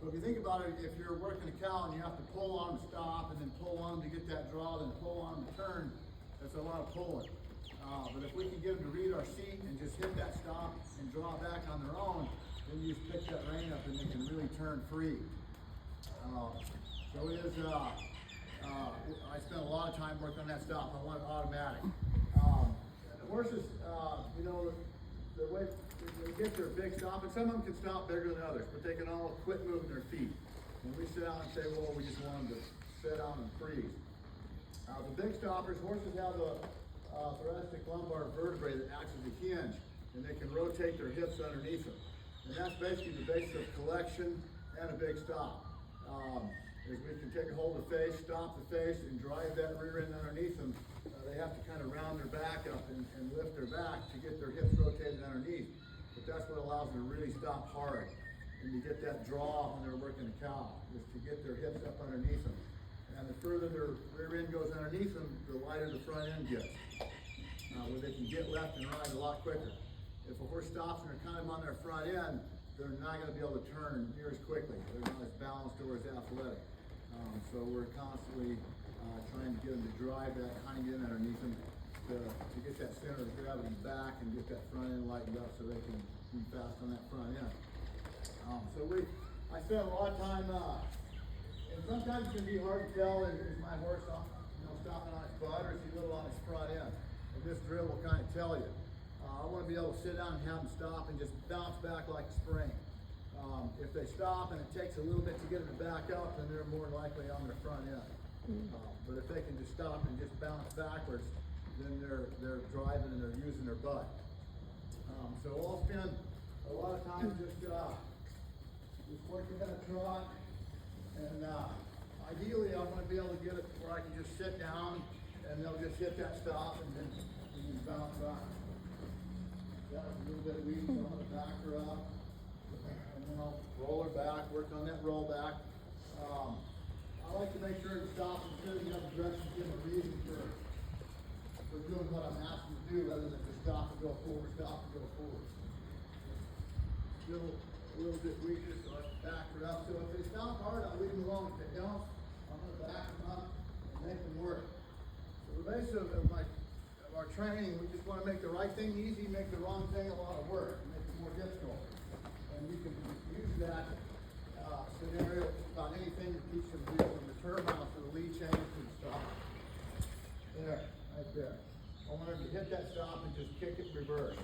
So if you think about it, if you're working a cow and you have to pull on to stop and then pull on to get that draw, then pull on to turn, that's a lot of pulling. But if we can get them to read our seat and just hit that stop and draw back on their own, then you just pick that rein up and they can really turn free. So it is, I spent a lot of time working on that stop. I want it automatic. The horses, you know, the way they get their big stop, and some of them can stop bigger than others, but they can all quit moving their feet. When we sit down and say, well, we just want them to sit down and freeze. The big stoppers, horses have a thoracic lumbar vertebrae that acts as a hinge, and they can rotate their hips underneath them. And that's basically the basis of collection and a big stop. Is we can take a hold of the face, stop the face, and drive that rear end underneath them. They have to kind of round their back up and lift their back to get their hips rotated underneath. But that's what allows them to really stop hard and to get that draw when they're working a cow, is to get their hips up underneath them. And the further their rear end goes underneath them, the wider the front end gets, where they can get left and right a lot quicker. If a horse stops and they're kind of on their front end, they're not going to be able to turn near as quickly. They're not as balanced or as athletic. So we're constantly trying to get them to drive that hind end underneath them to get that center of gravity back and get that front end lightened up so they can be fast on that front end. I spent a lot of time, and sometimes it can be hard to tell is my horse stopping on his butt or is he little on his front end. And this drill will kind of tell you. I want to be able to sit down and have them stop and just bounce back like a spring. If they stop and it takes a little bit to get them to back up, then they're more likely on their front end. But if they can just stop and just bounce backwards, then they're driving and they're using their butt. So I'll spend a lot of time just working that trot, and ideally I want to be able to get it where I can just sit down and they'll just hit that stop and then bounce back. That was a little bit weak, so I'm going to back her up. And then I'll roll her back, work on that roll back. I like to make sure to stop and clear the other direction, give them a reason for doing what I'm asking to do, rather than just stop and go forward, stop and go forward. Still a little bit weaker, so I back her up. So if they stop hard, I'll leave them alone. If they don't, I'm going to back them up and make them work. So the base of our training, we just want to make the right thing easy, make the wrong thing a lot of work, make it more difficult. And you can use that scenario about anything to teach them to do, from the turn mount to the lead change to the stop. There, right there. I want them to hit that stop and just kick it reverse.